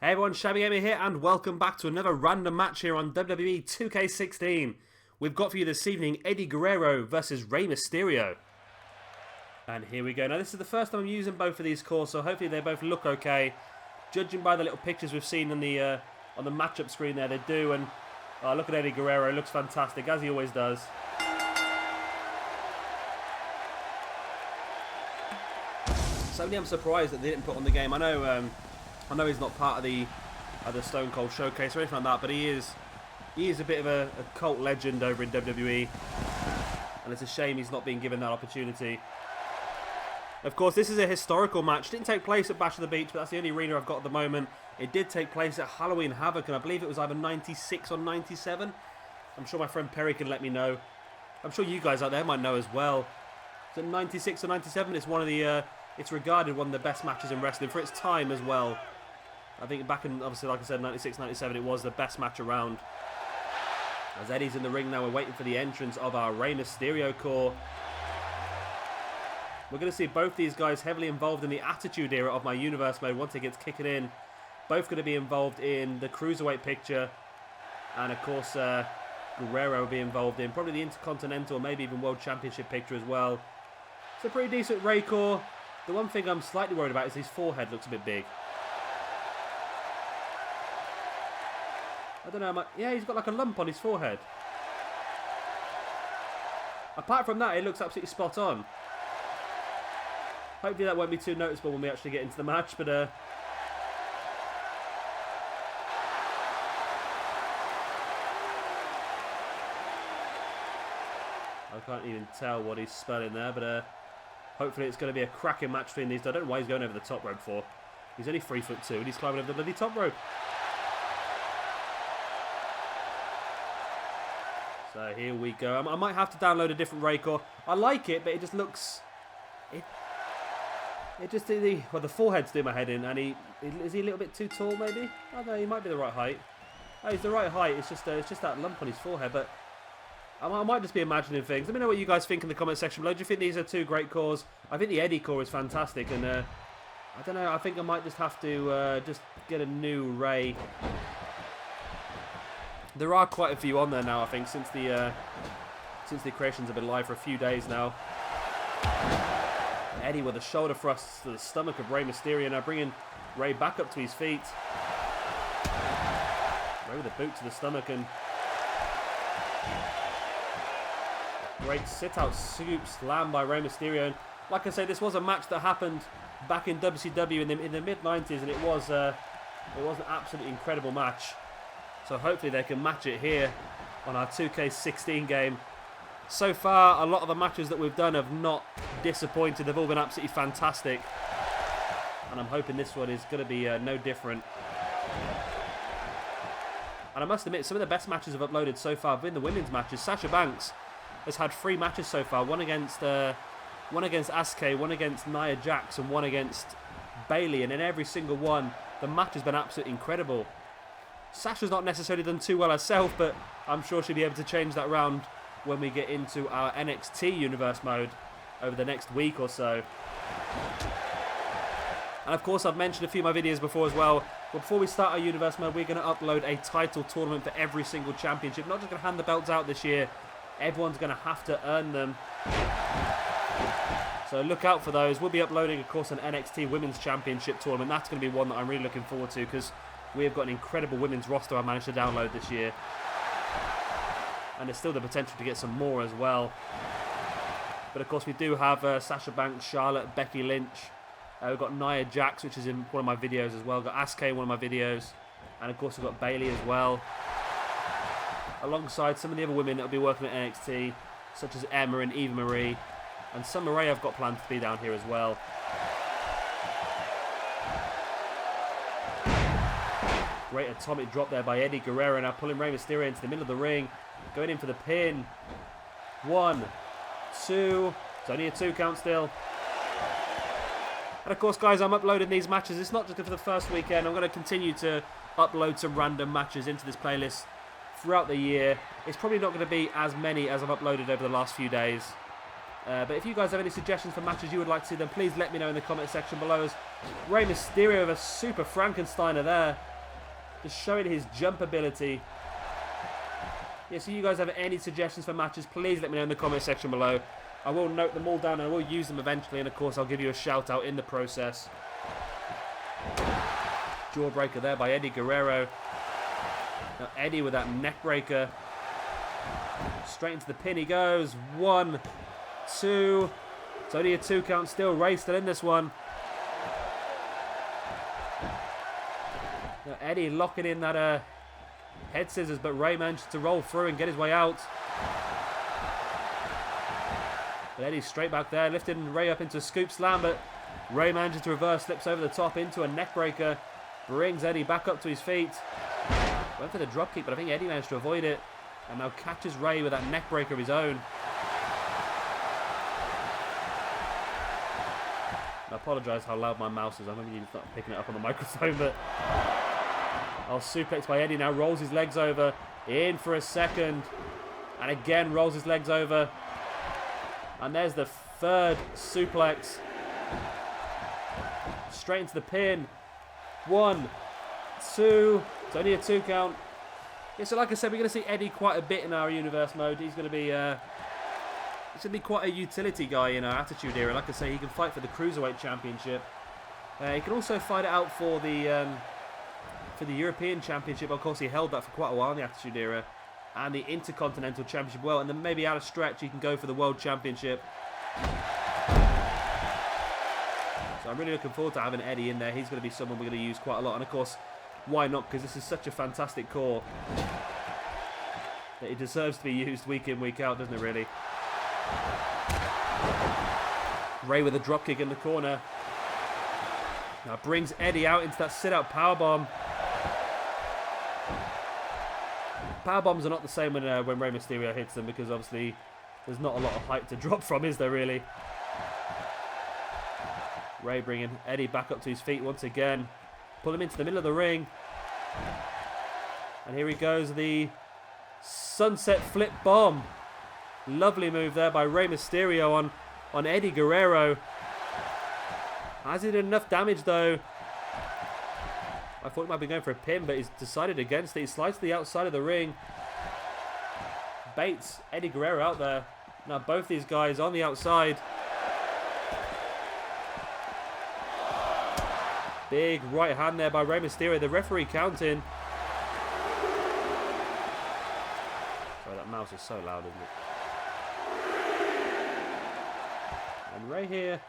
Hey everyone, Shabby Gamer here, and welcome back to another random match here on WWE 2K16. We've got for you this evening Eddie Guerrero versus Rey Mysterio. And here we go. Now this is the first time I'm using both of these cores, so hopefully they both look okay. Judging by the little pictures we've seen on the matchup screen there, they do. And look at Eddie Guerrero, he looks fantastic, as he always does. Certainly I'm surprised that they didn't put on the game. I know he's not part of the Stone Cold Showcase or anything like that, but he is a bit of a cult legend over in WWE, and it's a shame he's not being given that opportunity. Of course, this is a historical match. It didn't take place at Bash of the Beach, but that's the only arena I've got at the moment. It did take place at Halloween Havoc, and I believe it was either 96 or 97. I'm sure my friend Perry can let me know. I'm sure you guys out there might know as well. Is it 96 or 97? It's one of the it's regarded one of the best matches in wrestling for its time as well. I think back in, obviously, like I said, 96, 97, it was the best match around. As Eddie's in the ring now, we're waiting for the entrance of our Rey Mysterio core. We're going to see both these guys heavily involved in the Attitude Era of my Universe mode once it gets kicking in. Both going to be involved in the Cruiserweight picture. And, of course, Guerrero will be involved in probably the Intercontinental, maybe even World Championship picture as well. It's a pretty decent Rey core. The one thing I'm slightly worried about is his forehead looks a bit big. I don't know, yeah, he's got like a lump on his forehead. Apart from that, it looks absolutely spot on. Hopefully that won't be too noticeable when we actually get into the match, but I can't even tell what he's spelling there, but hopefully it's going to be a cracking match between these. I don't know why he's going over the top rope for. He's only 3'2" and he's climbing over the bloody top rope. So here we go. I might have to download a different Rey core. I like it, but it just looks... It just... Well, the forehead's doing my head in, and is he a little bit too tall, maybe? I don't know, he might be the right height. Oh, he's the right height. It's just that lump on his forehead, but... I might just be imagining things. Let me know what you guys think in the comment section below. Do you think these are two great cores? I think the Eddie core is fantastic, and I don't know. I think I might just have to just get a new Rey. There are quite a few on there now, I think, since the creations have been live for a few days now. Eddie with a shoulder thrust to the stomach of Rey Mysterio, now bringing Rey back up to his feet. Rey with a boot to the stomach, and great sit-out scoop slam by Rey Mysterio. And like I say, this was a match that happened back in WCW in the mid-90s, and it was an absolutely incredible match. So hopefully they can match it here on our 2K16 game. So far, a lot of the matches that we've done have not disappointed. They've all been absolutely fantastic. And I'm hoping this one is going to be no different. And I must admit, some of the best matches I've uploaded so far have been the women's matches. Sasha Banks has had 3 matches so far. One against Asuka, one against Nia Jax, and one against Bayley. And in every single one, the match has been absolutely incredible. Sasha's not necessarily done too well herself, but I'm sure she'll be able to change that round when we get into our NXT Universe mode over the next week or so. And of course, I've mentioned a few of my videos before as well. But before we start our Universe mode, we're going to upload a title tournament for every single championship. Not just going to hand the belts out this year. Everyone's going to have to earn them. So look out for those. We'll be uploading, of course, an NXT Women's Championship tournament. That's going to be one that I'm really looking forward to, because we have got an incredible women's roster I managed to download this year. And there's still the potential to get some more as well. But of course we do have Sasha Banks, Charlotte, Becky Lynch. We've got Nia Jax, which is in one of my videos as well. We've got Asuka in one of my videos. And of course we've got Bayley as well. Alongside some of the other women that will be working at NXT, such as Emma and Eva Marie. And Summer Rae I've got planned to be down here as well. Great atomic drop there by Eddie Guerrero, now pulling Rey Mysterio into the middle of the ring. Going in for the pin. 1, 2. It's only a 2 count still. And of course, guys, I'm uploading these matches. It's not just for the first weekend. I'm going to continue to upload some random matches into this playlist throughout the year. It's probably not going to be as many as I've uploaded over the last few days. But if you guys have any suggestions for matches you would like to see, then please let me know in the comment section below. As Rey Mysterio with a super Frankensteiner there. Just showing his jump ability. Yeah, so you guys have any suggestions for matches, please let me know in the comment section below. I will note them all down and I will use them eventually, and of course I'll give you a shout out in the process. Jawbreaker there by Eddie Guerrero. Now Eddie with that neck breaker. Straight into the pin he goes. 1, 2. It's only a 2 count still. Rey still in this one. Now Eddie locking in that head scissors, but Rey managed to roll through and get his way out. But Eddie's straight back there, lifting Rey up into a scoop slam, but Rey manages to reverse, slips over the top into a neck breaker, brings Eddie back up to his feet. Went for the drop kick, but I think Eddie managed to avoid it, and now catches Rey with that neck breaker of his own. I apologise how loud my mouse is. I'm going to start picking it up on the microphone, but I'll suplex by Eddie now, rolls his legs over, in for a second, and again rolls his legs over. And there's the third suplex. Straight into the pin. 1, 2. It's only a 2 count. Yeah, so like I said, we're going to see Eddie quite a bit in our universe mode. He's going to be quite a utility guy in our Attitude Era. Like I say, he can fight for the Cruiserweight Championship. He can also fight it out for the European Championship. Of course, he held that for quite a while in the Attitude Era. And the Intercontinental Championship well, and then maybe out of stretch you can go for the World Championship. So I'm really looking forward to having Eddie in there. He's going to be someone we're going to use quite a lot, and of course, why not? Because this is such a fantastic core that it deserves to be used week in, week out, doesn't it? Really. Rey with a dropkick in the corner. Now brings Eddie out into that sit-out powerbomb. Powerbombs are not the same when Rey Mysterio hits them, because obviously there's not a lot of height to drop from, is there really? Rey bringing Eddie back up to his feet once again. Pull him into the middle of the ring. And here he goes, the sunset flip bomb. Lovely move there by Rey Mysterio on Eddie Guerrero. Has he done enough damage though? I thought he might be going for a pin, but he's decided against it. He slides to the outside of the ring. Baits Eddie Guerrero out there. Now both these guys on the outside. Big right hand there by Rey Mysterio. The referee counting. Sorry, that mouse is so loud, isn't it? And Rey here. I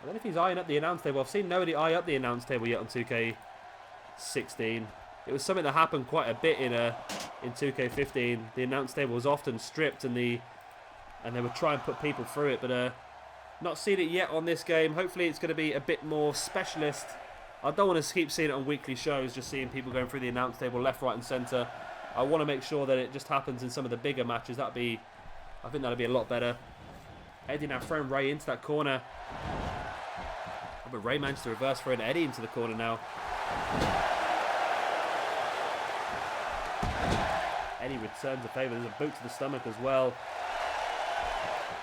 don't know if he's eyeing up the announce table. I've seen nobody eye up the announce table yet on 2K16. It was something that happened quite a bit in 2K15. The announce table was often stripped, and they would try and put people through it, but not seen it yet on this game. Hopefully it's going to be a bit more specialist. I don't want to keep seeing it on weekly shows, just seeing people going through the announce table left, right and centre. I want to make sure that it just happens in some of the bigger matches. I think that'd be a lot better. Eddie now throwing Rey into that corner. But Rey managed to reverse throwing Eddie into the corner now. Eddie returns the favour. There's a boot to the stomach as well.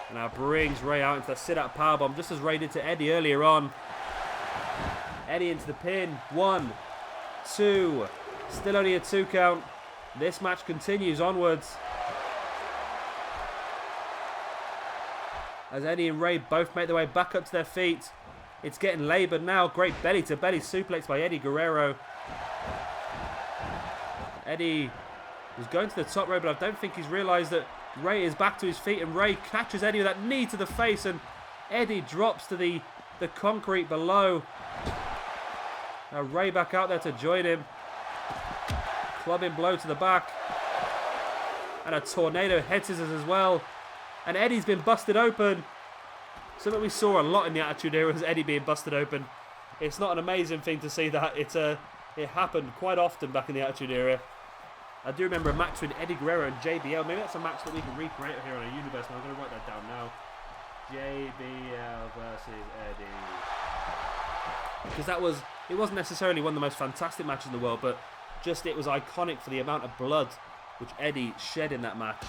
And now brings Rey out into that sit-out powerbomb, just as Rey did to Eddie earlier on. Eddie into the pin. 1, 2. Still only a 2 count. This match continues onwards. As Eddie and Rey both make their way back up to their feet. It's getting laboured now. Great belly-to-belly suplex by Eddie Guerrero. Eddie was going to the top rope, but I don't think he's realised that Rey is back to his feet, and Rey catches Eddie with that knee to the face, and Eddie drops to the concrete below. Now Rey back out there to join him. Clubbing blow to the back. And a tornado head scissors as well. And Eddie's been busted open. Something we saw a lot in the Attitude Era was Eddie being busted open. It's not an amazing thing to see that. It happened quite often back in the Attitude Era. I do remember a match between Eddie Guerrero and JBL. Maybe that's a match that we can recreate here on a universe. I'm going to write that down now. JBL versus Eddie. Because it wasn't necessarily one of the most fantastic matches in the world, but just it was iconic for the amount of blood which Eddie shed in that match.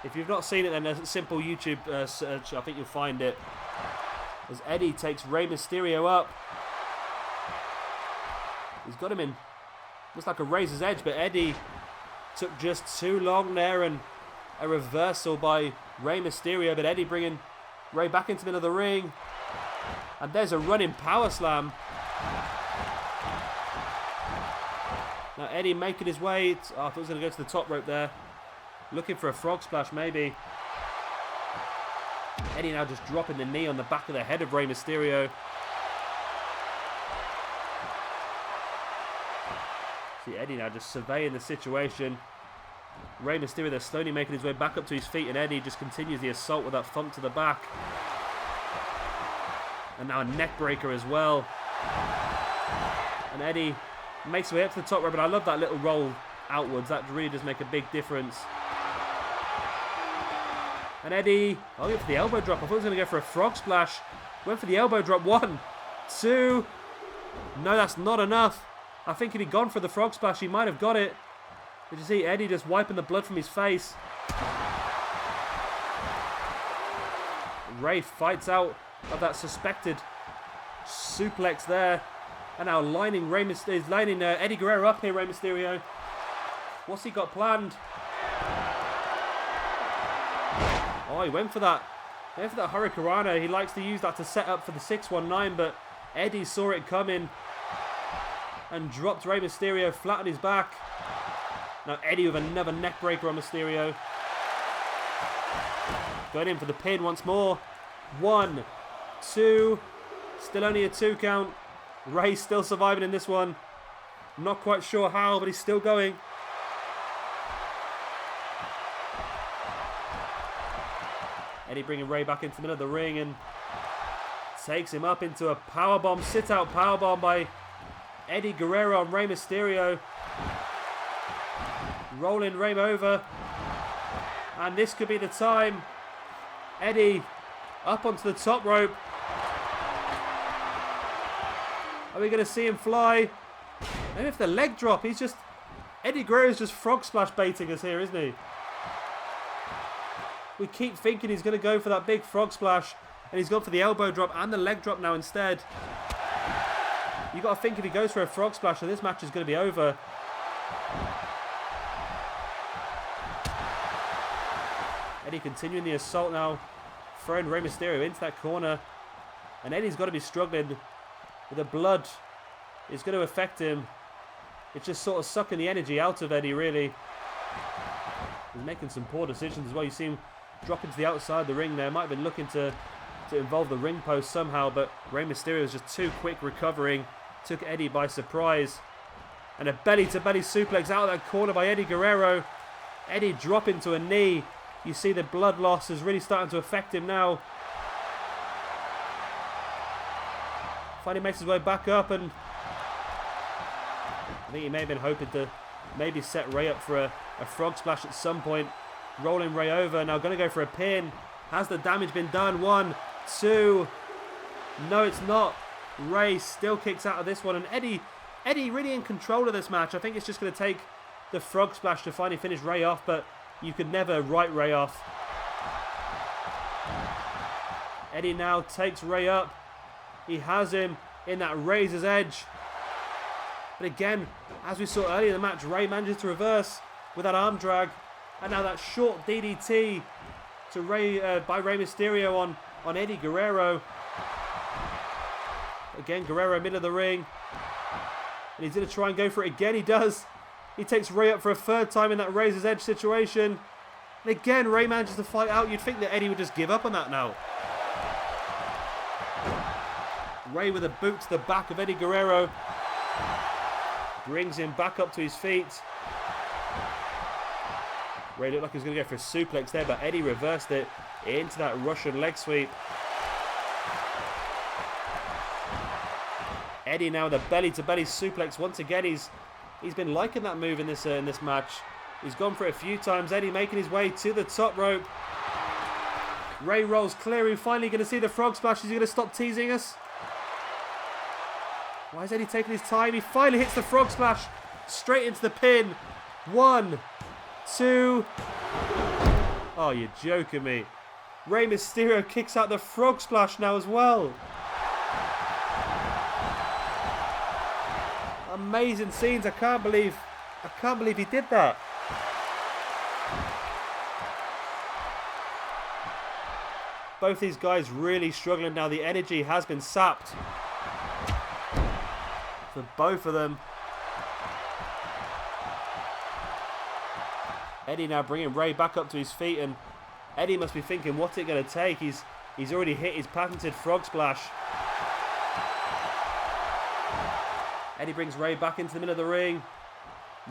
If you've not seen it, then a simple YouTube search, I think you'll find it. As Eddie takes Rey Mysterio up. He's got him in Looks like a razor's edge, but Eddie took just too long there, and a reversal by Rey Mysterio, but Eddie bringing Rey back into the middle of the ring. And there's a running power slam. Now Eddie making his way. I thought he was going to go to the top rope there. Looking for a frog splash maybe. Eddie now just dropping the knee on the back of the head of Rey Mysterio. See Eddie now just surveying the situation. Rey Mysterio there slowly making his way back up to his feet, and Eddie just continues the assault with that thump to the back. And now a neck breaker as well. And Eddie makes his way up to the top rope, but I love that little roll outwards. That really does make a big difference. And Eddie, I'll go for the elbow drop. I thought he was going to go for a frog splash. Went for the elbow drop. 1, 2. No, that's not enough. I think if he'd gone for the frog splash, he might have got it. Did you see Eddie just wiping the blood from his face? Rey fights out of that suspected suplex there. And now lining Eddie Guerrero up here, Rey Mysterio. What's he got planned? Oh, he went for that. Went for that Hurricanrana. He likes to use that to set up for the 619, but Eddie saw it coming and dropped Rey Mysterio flat on his back. Now Eddie with another neck breaker on Mysterio. Going in for the pin once more. 1, 2. Still only a 2 count. Rey's still surviving in this one. Not quite sure how, but he's still going. Eddie bringing Rey back into the middle of the ring and takes him up into a powerbomb, sit-out powerbomb by Eddie Guerrero on Rey Mysterio. Rolling Rey over. And this could be the time. Eddie up onto the top rope. Are we going to see him fly? Maybe if the leg drop, he's just... Eddie Guerrero's just frog splash baiting us here, isn't he? We keep thinking he's going to go for that big frog splash, and he's gone for the elbow drop and the leg drop now instead. You've got to think if he goes for a frog splash, then this match is going to be over. Eddie continuing the assault now, throwing Rey Mysterio into that corner. And Eddie's got to be struggling. The blood is going to affect him. It's just sort of sucking the energy out of Eddie, really. He's making some poor decisions as well. You see him dropping to the outside of the ring there. Might have been looking to involve the ring post somehow, but Rey Mysterio was just too quick recovering. Took Eddie by surprise. And a belly-to-belly suplex out of that corner by Eddie Guerrero. Eddie dropping to a knee. You see the blood loss is really starting to affect him now. Finally makes his way back up, and I think he may have been hoping to maybe set Rey up for a frog splash at some point. Rolling Rey over. Now going to go for a pin. Has the damage been done? 1, 2. No, it's not. Rey still kicks out of this one, and Eddie really in control of this match. I think it's just going to take the frog splash to finally finish Rey off, but you could never write Rey off. Eddie now takes Rey up. He has him in that razor's edge. But again, as we saw earlier in the match, Rey manages to reverse with that arm drag. And now that short DDT to by Rey Mysterio on Eddie Guerrero. Again, Guerrero middle of the ring. And he's going to try and go for it again. He does. He takes Rey up for a 3rd time in that razor's edge situation. And again, Rey manages to fight out. You'd think that Eddie would just give up on that now. Rey with a boot to the back of Eddie Guerrero. Brings him back up to his feet. Rey looked like he was going to go for a suplex there, but Eddie reversed it into that Russian leg sweep. Eddie now with a belly-to-belly suplex. Once again, he's been liking that move in this match. He's gone for it a few times. Eddie making his way to the top rope. Rey rolls clear. We're finally going to see the frog splash. Is he going to stop teasing us? Why is Eddie taking his time? He finally hits the frog splash straight into the pin. 1, 2. Oh, you're joking me. Rey Mysterio kicks out the frog splash now as well. Amazing scenes. I can't believe he did that. Both these guys really struggling now. The energy has been sapped for both of them. Eddie now bringing Rey back up to his feet, and Eddie must be thinking, what's it going to take? He's already hit his patented frog splash. Eddie brings Rey back into the middle of the ring.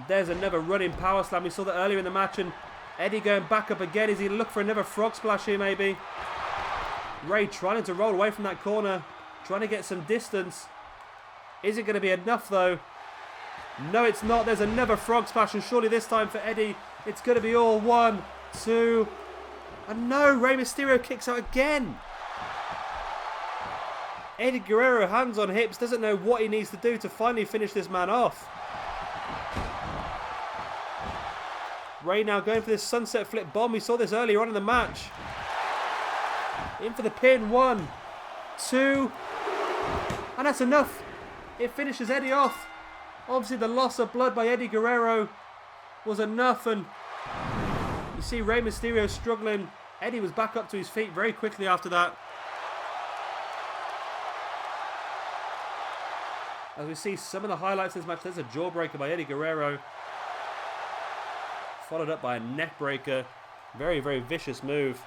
There's another running power slam. We saw that earlier in the match, and Eddie going back up again. Is he look for another frog splash here maybe? Rey trying to roll away from that corner, trying to get some distance. Is it going to be enough though? No, it's not. There's another frog splash, and surely this time for Eddie, it's going to be all 1, 2, and no, Rey Mysterio kicks out again. Eddie Guerrero, hands on hips, doesn't know what he needs to do to finally finish this man off. Rey now going for this sunset flip bomb. We saw this earlier on in the match. In for the pin. 1, 2, and that's enough. It finishes Eddie off. Obviously the loss of blood by Eddie Guerrero was enough, and you see Rey Mysterio struggling. Eddie was back up to his feet very quickly after that. As we see some of the highlights of this match, there's a jawbreaker by Eddie Guerrero, followed up by a neck breaker. Very, very vicious move.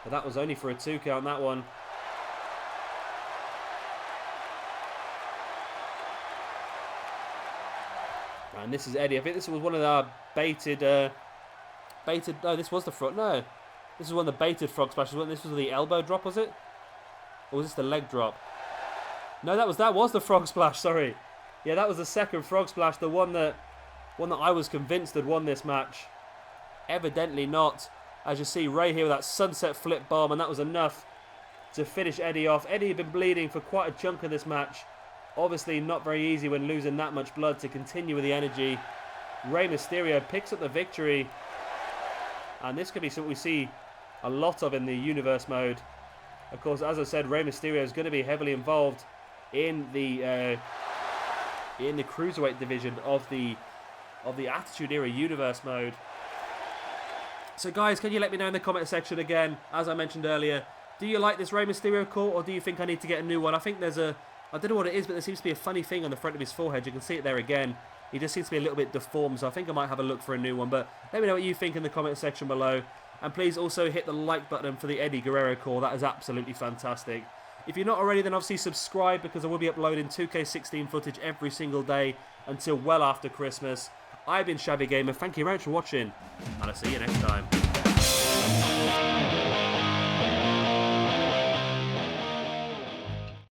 But that was only for a 2 count, that one. And this is Eddie. I think this was one of our baited. No, this was the front. No, this is one of the baited frog splashes. This was the elbow drop, was it? Or was this the leg drop? No, that was the frog splash. Sorry. Yeah, that was the second frog splash. The one that I was convinced had won this match. Evidently not. As you see, Rey here with that sunset flip bomb, and that was enough to finish Eddie off. Eddie had been bleeding for quite a chunk of this match. Obviously not very easy when losing that much blood to continue with the energy. Rey Mysterio picks up the victory. And this could be something we see a lot of in the universe mode. Of course, as I said, Rey Mysterio is going to be heavily involved in the cruiserweight division of the Attitude Era universe mode. So guys, can you let me know in the comment section again, as I mentioned earlier, do you like this Rey Mysterio call, or do you think I need to get a new one? I think there's I don't know what it is, but there seems to be a funny thing on the front of his forehead. You can see it there again. He just seems to be a little bit deformed, so I think I might have a look for a new one. But let me know what you think in the comment section below. And please also hit the like button for the Eddie Guerrero call. That is absolutely fantastic. If you're not already, then obviously subscribe, because I will be uploading 2K16 footage every single day until well after Christmas. I've been Shabby Gamer. Thank you very much for watching, and I'll see you next time.